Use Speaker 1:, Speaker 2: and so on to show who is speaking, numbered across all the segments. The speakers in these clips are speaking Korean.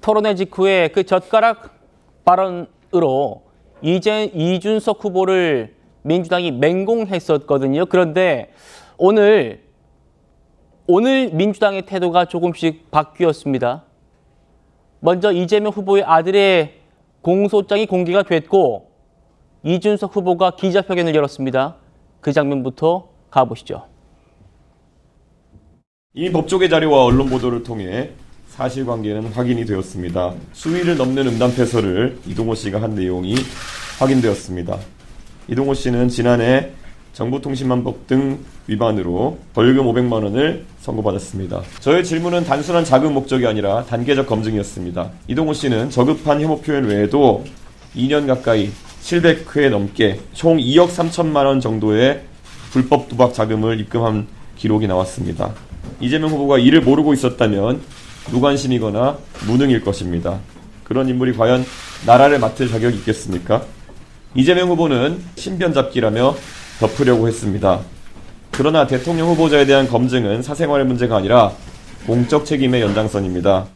Speaker 1: 토론회 직후에 그 젓가락 발언으로 이준석 후보를 민주당이 맹공했었거든요. 그런데 오늘 민주당의 태도가 조금씩 바뀌었습니다. 먼저 이재명 후보의 아들의 공소장이 공개가 됐고 이준석 후보가 기자회견을 열었습니다. 그 장면부터 가보시죠.
Speaker 2: 이미 법조계 자료와 언론 보도를 통해 사실관계는 확인이 되었습니다. 수위를 넘는 음담패설을 이동호 씨가 한 내용이 확인되었습니다. 이동호 씨는 지난해 정보통신망법 등 위반으로 벌금 500만 원을 선고받았습니다. 저의 질문은 단순한 자금 목적이 아니라 단계적 검증이었습니다. 이동호 씨는 저급한 혐오 표현 외에도 2년 가까이 700회 넘게 총 2억 3천만 원 정도의 불법 도박 자금을 입금한 기록이 나왔습니다. 이재명 후보가 이를 모르고 있었다면 무관심이거나 무능일 것입니다. 그런 인물이 과연 나라를 맡을 자격이 있겠습니까? 이재명 후보는 신변 잡기라며 덮으려고 했습니다. 그러나 대통령 후보자에 대한 검증은 사생활의 문제가 아니라 공적 책임의 연장선입니다.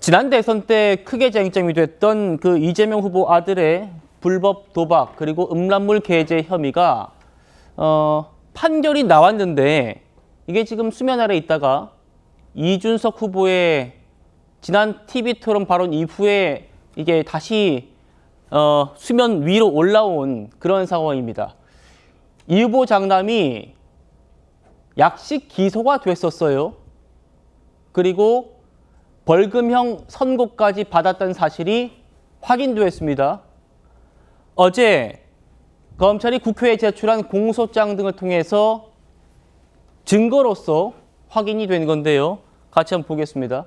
Speaker 1: 지난 대선 때 크게 쟁점이 됐던 그 이재명 후보 아들의 불법 도박 그리고 음란물 게재 혐의가 판결이 나왔는데 이게 지금 수면 아래 있다가 이준석 후보의 지난 TV 토론 발언 이후에 이게 다시 수면 위로 올라온 그런 상황입니다. 이 후보 장남이 약식 기소가 됐었어요. 그리고 벌금형 선고까지 받았다는 사실이 확인되었습니다. 어제 검찰이 국회에 제출한 공소장 등을 통해서 증거로서 확인이 된 건데요. 같이 한번 보겠습니다.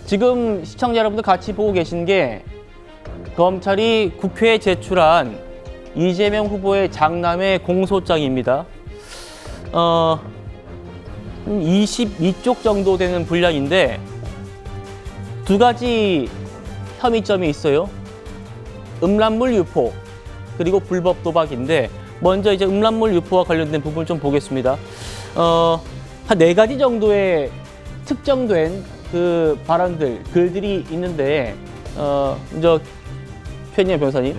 Speaker 1: 지금 시청자 여러분들 같이 보고 계신 게 검찰이 국회에 제출한 이재명 후보의 장남의 공소장입니다. 22쪽 정도 되는 분량인데 두 가지 혐의점이 있어요. 음란물 유포 그리고 불법 도박인데 먼저 이제 음란물 유포와 관련된 부분을 좀 보겠습니다. 한 4가지 정도의 특정된 그 발언들, 글들이 있는데 먼저 최진영 변호사님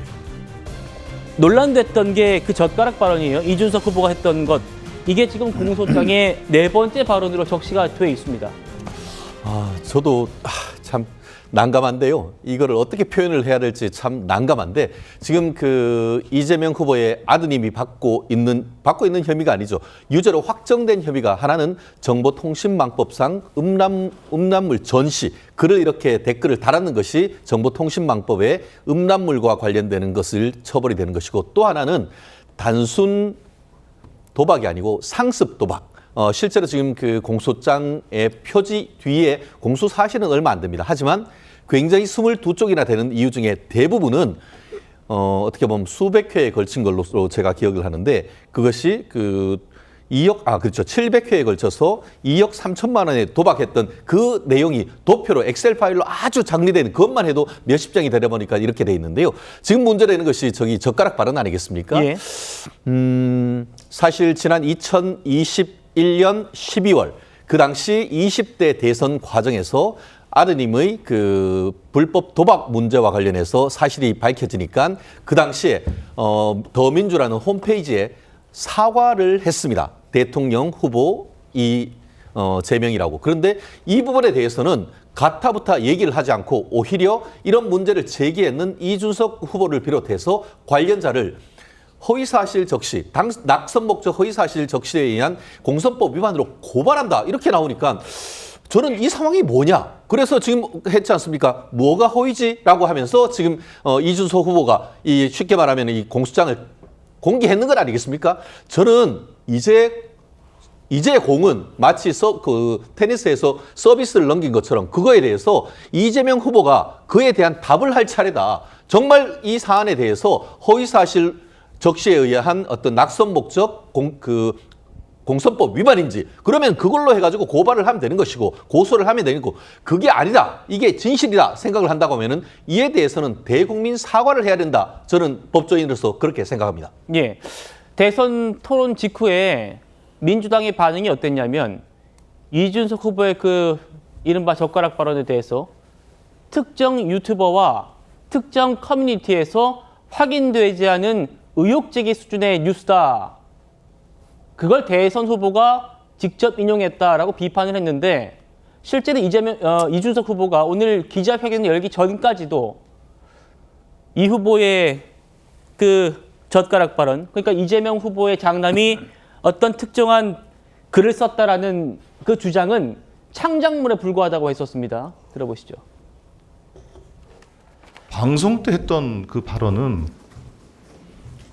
Speaker 1: 논란됐던 게 그 젓가락 발언이에요. 이준석 후보가 했던 것. 이게 지금 공소장의 4번째 발언으로 적시가 돼 있습니다.
Speaker 3: 저도 참 난감한데요. 이거를 어떻게 표현을 해야 될지 참 난감한데 지금 그 이재명 후보의 아드님이 받고 있는 혐의가 아니죠. 유죄로 확정된 혐의가 하나는 정보통신망법상 음란물 전시, 글을 이렇게 댓글을 달았는 것이 정보통신망법의 음란물과 관련되는 것을 처벌이 되는 것이고 또 하나는 단순 도박이 아니고 상습 도박. 실제로 지금 그 공소장의 표지 뒤에 공소 사실은 얼마 안 됩니다. 하지만 굉장히 22쪽이나 되는 이유 중에 대부분은 어떻게 보면 수백 회에 걸친 걸로 제가 기억을 하는데 그것이 그 700회에 걸쳐서 2억 3천만 원에 도박했던 그 내용이 도표로 엑셀 파일로 아주 정리된 것만 해도 몇십 장이 되다 보니까 이렇게 돼 있는데요. 지금 문제되는 것이 저기 젓가락 발언 아니겠습니까?
Speaker 1: 예.
Speaker 3: 사실 지난 2021년 12월 그 당시 20대 대선 과정에서 아드님의 그 불법 도박 문제와 관련해서 사실이 밝혀지니까 그 당시에 더민주라는 홈페이지에 사과를 했습니다. 대통령 후보 제명이라고. 그런데 이 부분에 대해서는 가타부타 얘기를 하지 않고 오히려 이런 문제를 제기했는 이준석 후보를 비롯해서 관련자를 허위사실 적시, 낙선 목적 허위사실 적시에 의한 공선법 위반으로 고발한다. 이렇게 나오니까 저는 이 상황이 뭐냐. 그래서 지금 했지 않습니까? 뭐가 허위지라고 하면서 지금 이준석 후보가 쉽게 말하면 이 공소장을 공개했는 건 아니겠습니까? 저는 이제 공은 마치 테니스에서 서비스를 넘긴 것처럼 그거에 대해서 이재명 후보가 그에 대한 답을 할 차례다. 정말 이 사안에 대해서 허위사실 적시에 의한 어떤 낙선 목적 공선법 위반인지 그러면 그걸로 해가지고 고발을 하면 되는 것이고 고소를 하면 되는 거고 그게 아니다. 이게 진실이다 생각을 한다고 하면은 이에 대해서는 대국민 사과를 해야 된다. 저는 법조인으로서 그렇게 생각합니다.
Speaker 1: 예. 대선 토론 직후에 민주당의 반응이 어땠냐면 이준석 후보의 그 이른바 젓가락 발언에 대해서 특정 유튜버와 특정 커뮤니티에서 확인되지 않은 의혹 제기 수준의 뉴스다. 그걸 대선 후보가 직접 인용했다라고 비판을 했는데 실제로 이준석 후보가 오늘 기자회견을 열기 전까지도 이 후보의 그 젓가락 발언, 그러니까 이재명 후보의 장남이 어떤 특정한 글을 썼다라는 그 주장은 창작물에 불과하다고 했었습니다. 들어보시죠.
Speaker 4: 방송 때 했던 그 발언은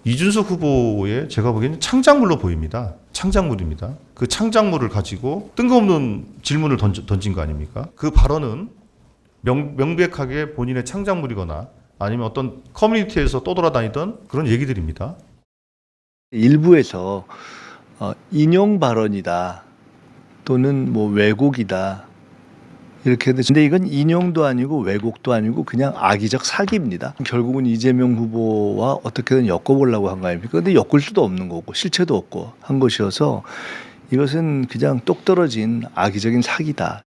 Speaker 4: 이준석 후보의 제가 보기에는 창작물로 보입니다. 창작물입니다. 그 창작물을 가지고 뜬금없는 질문을 던진 거 아닙니까? 그 발언은 명백하게 본인의 창작물이거나 아니면 어떤 커뮤니티에서 떠돌아다니던 그런 얘기들입니다.
Speaker 5: 일부에서 인용 발언이다 또는 뭐 왜곡이다 이렇게 해도 근데 이건 인용도 아니고 왜곡도 아니고 그냥 악의적 사기입니다. 결국은 이재명 후보와 어떻게든 엮어보려고 한 거 아닙니까? 근데 엮을 수도 없는 거고 실체도 없고 한 것이어서 이것은 그냥 똑 떨어진 악의적인 사기다.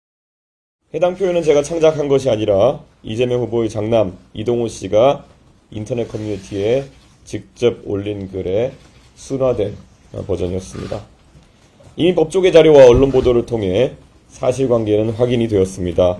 Speaker 2: 해당 표현은 제가 창작한 것이 아니라 이재명 후보의 장남 이동호 씨가 인터넷 커뮤니티에 직접 올린 글의 순화된 버전이었습니다. 이미 법조계 자료와 언론 보도를 통해 사실관계는 확인이 되었습니다.